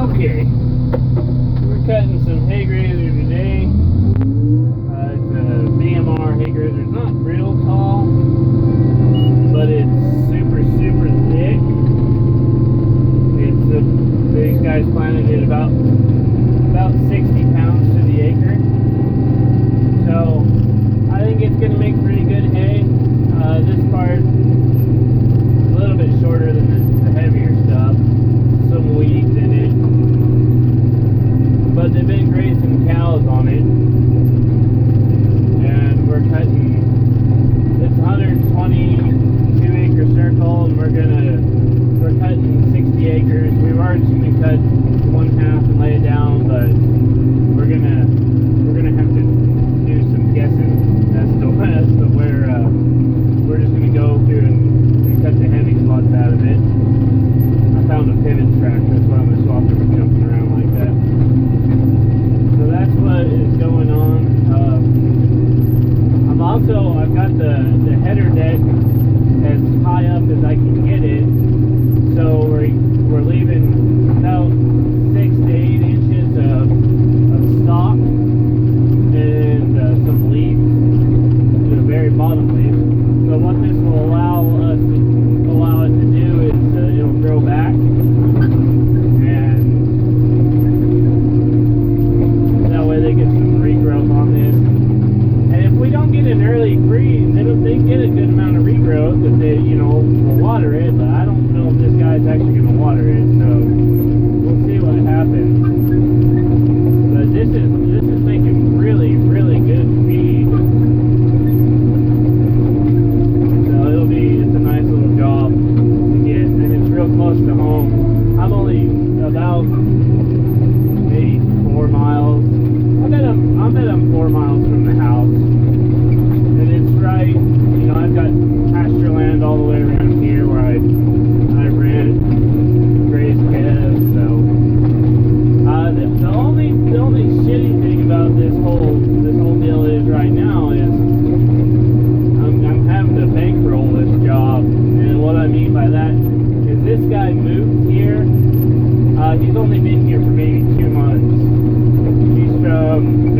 Okay, we're cutting some haygrazer today. It's a BMR haygrazer. It's not real tall, but it's super thick. These guys planted it about 60 pounds to the acre. So I think it's going to make pretty good hay. This part is a little bit shorter than the heavier stuff. Some weeds in it, but they've been grazing cows on it, and we're cutting. It's 122 acre circle, and we're cutting 60 acres. We've already been cut one half and lay it down, but we're gonna have to do some guessing as to where we're just gonna go through and cut the heavy spots out of it. I found a pivot track, that's why my swather was jumping around like that. So that's what is going on. I've got the header deck as high up as I can get it. So we're leaving about 6 to 8 inches of stock and some leaves, the very bottom leaves. So what this will allow it to do is it'll grow back, and that way they get some regrowth on this. And if we don't get an early freeze, they get a good amount of regrowth if they will water it. But I don't know if this guy's actually going to water it, so we'll see what happens. But this is making really good feed. It's a nice little job to get, and it's real close to home. I'm only about maybe 4 miles. I bet I'm 4 miles from the house, and it's right. I've got pasture land all the way around here where I rent, graze calves. So the only shitty thing about this whole deal is right now is I'm having to bankroll this job, and what I mean by that is this guy moved here. He's only been here for maybe 2 months. He's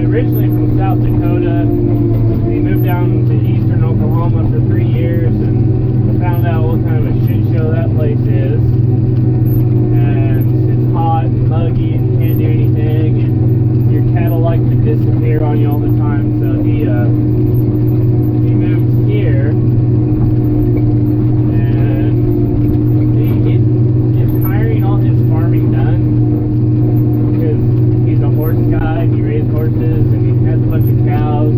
originally from South Dakota. He moved down to eastern Oklahoma for 3 years and found out what kind of a shit show that place is. And it's hot and muggy and you can't do anything, and your cattle like to disappear on you all the time. So he moved here, and he is hiring all his farming done because he's a horse guy. He raised horses and he has a bunch of cows.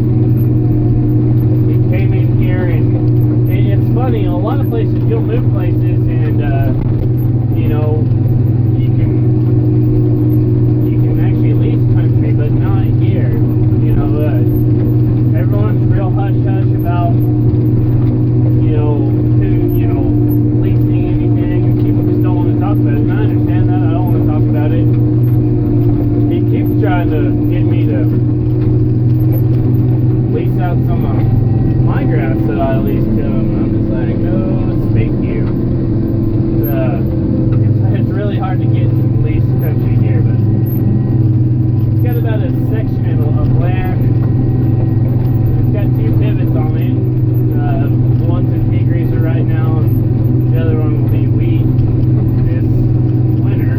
He came in here, and it's funny, a lot of places you'll move places and you can actually lease country, but not here. Everyone's real hush about leasing anything, and people just don't want to talk about it. And I understand that. I don't want to talk about it. He keeps trying to get me to lease out some of my grass that I lease to him. I'm just like, no, thank you. It's really hard to get lease country here, but it's got about a section of land. It's got 2 pivots on it. One's in haygrazer right now, and the other one will be wheat this winter.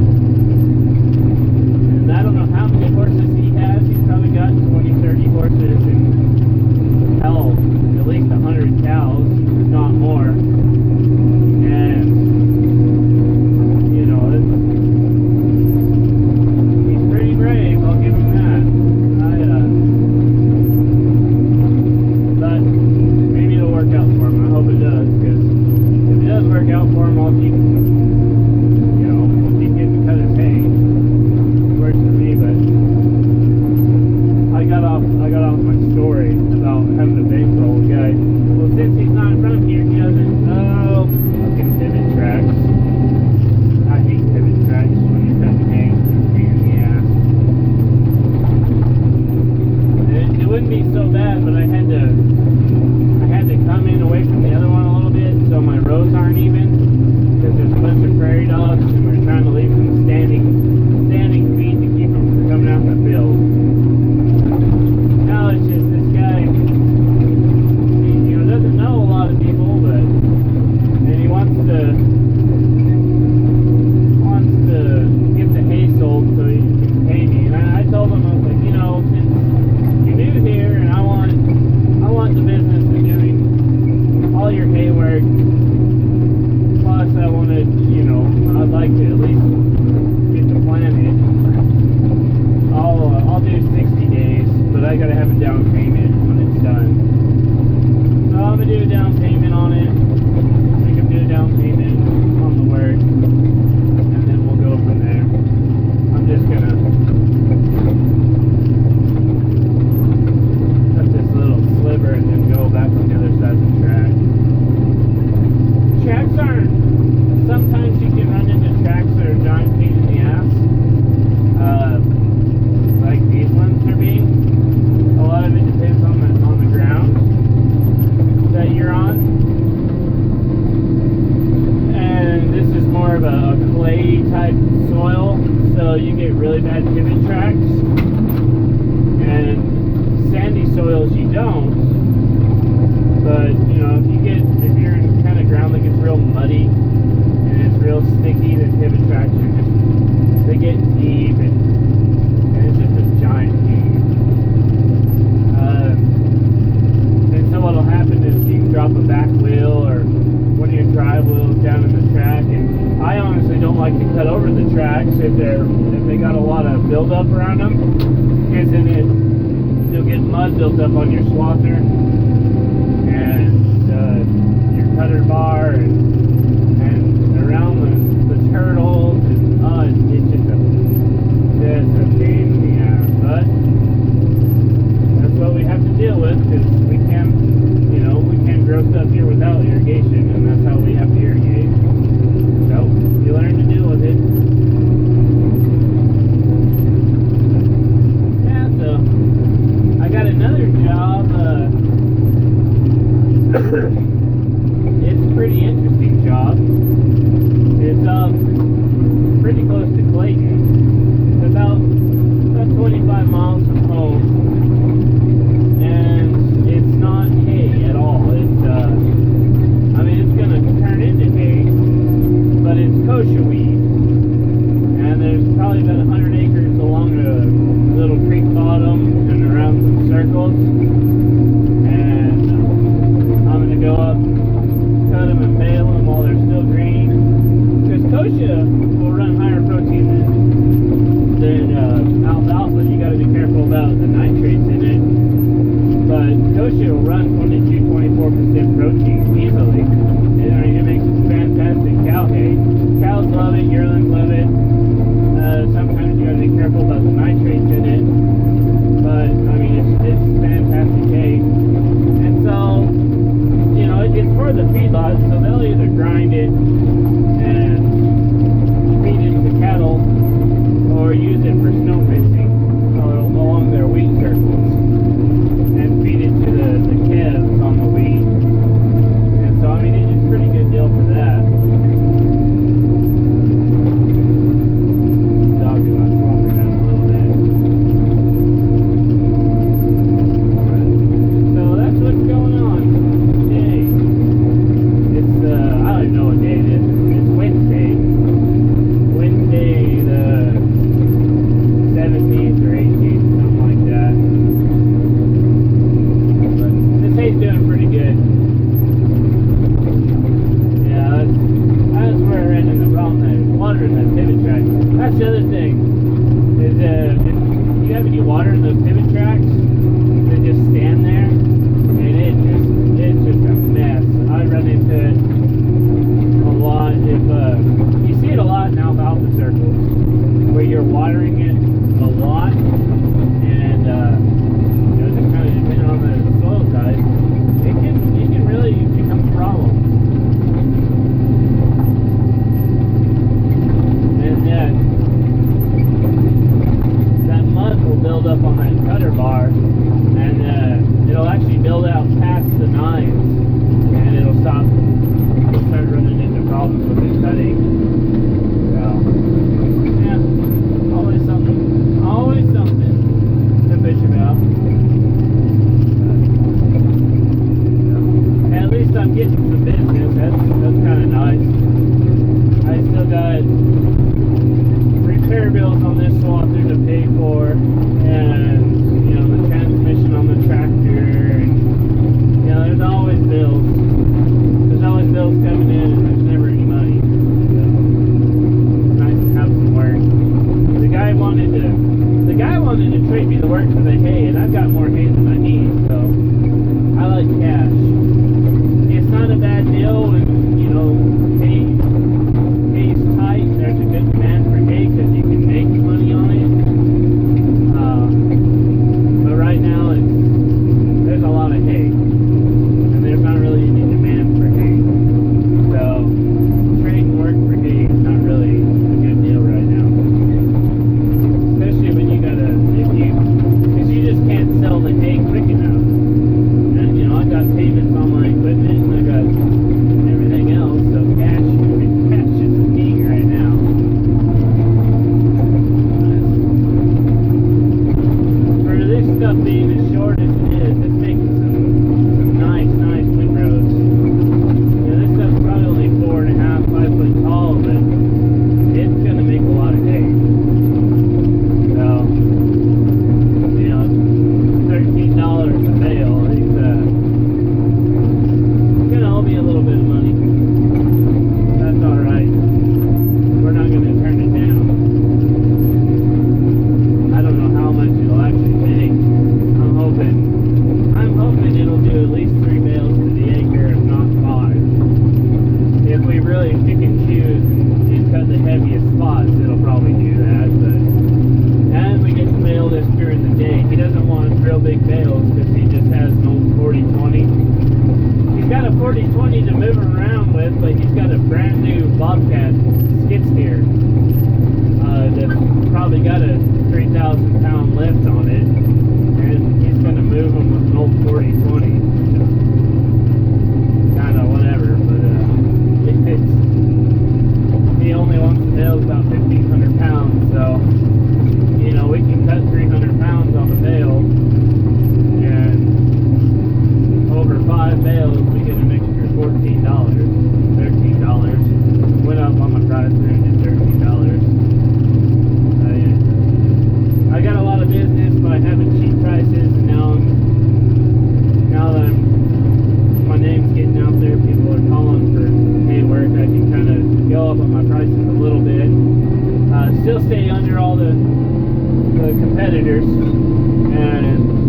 And I don't know how many horses he has. He's probably got 20, 30 horses, and hell, at least 100 cows, if not more. And type soil, so you get really bad pivot tracks. And sandy soils you don't. But you know, if you're in kind of ground that gets real muddy and it's real sticky, the pivot tracks they get deep and it's just a giant game. And so what'll happen is you can drop a back wheel or one of your drive wheels down in the track, and I honestly don't like to cut over the tracks if they got a lot of buildup around them, because then you'll get mud built up on your swather and your cutter bar and around the turtles, and it's just a pain in the ass. But that's what we have to deal with, because we can't grow stuff here without irrigation, and that's how we have to irrigate. So you learn to deal with it. Yeah, so I got another job. It's a pretty interesting job. It's pretty close to Clayton. It's about 25 miles from home, and it's not hay at all. It's gonna turn into hay, but it's kochia weeds, and there's probably about 100 acres along a little creek bottom and around some circles, and I'm gonna go up, cut them and bale them while they're still green, because kochia will run higher protein than alfalfa. You got to be careful about the nitrates in it, but kochia will run 22-24% protein easily. It makes fantastic cow hay. Cows love it, yearlings love it. Sometimes you got to be careful about the nitrates in it, but it's fantastic hay. And so, it's for the feedlot, so they'll either grind it and feed it to cattle, or use it for snow fencing along their wheat circles, and feed it to the calves on the wheat. And so, it's a pretty good deal for that. Dog do want to swamp her down a little bit. So that's what's going on today. It's I don't even know what day it is. It's Wednesday. Wednesday the 17th or 18th, something like that. But this hay's doing pretty good. Yeah, that's where I ran into the problem. There's water in that pivot track. That's the other thing, is if you have any water in those pivot tracks, they just stand there, and it's just a mess. I run into it a lot. If you see it a lot in alfalfa circles, where you're watering it a lot, and just kind of depending on the soil type, it can really become a problem. And that mud will build up on that cutter bar, and it'll actually build out past the nines, and it'll start running into problems with the cutting. So, yeah, always something to bitch about. At least I'm getting some business. That's kind of nice. I still got repair bills on this swather to pay for, and the transmission on the tractor, and there's always bills. There's always bills coming in, and there's never any money. So it's nice to have some work. The guy wanted to trade me the work for the hay, and I've got more hay than I need, so I like cash. It's not a bad deal when hay's tight. There's a good demand for hay because you can make money on it. But right now there's a lot of hay, and there's not really any demand for hay. So trading work for hay is not really a good deal right now. Especially when because you just can't sell the hay big bales because he just has an old 4020. He's got a 4020 to move around with, but he's got a brand new Bobcat skid steer that's probably got a 3,000 pound lift on it, and he's going to move them with an old 4020. Kind of whatever, but he only wants to nail about 1,500 pounds, so you know, we can cut 300 pounds on the bale, and over 5 bales we get an extra $14, $13. Went up on the price range at $13. I got a lot of business by having cheap prices, and now that my name's getting out there, people are calling for hay work. I can kind of go up on my prices a little bit, still stay under all the competitors, and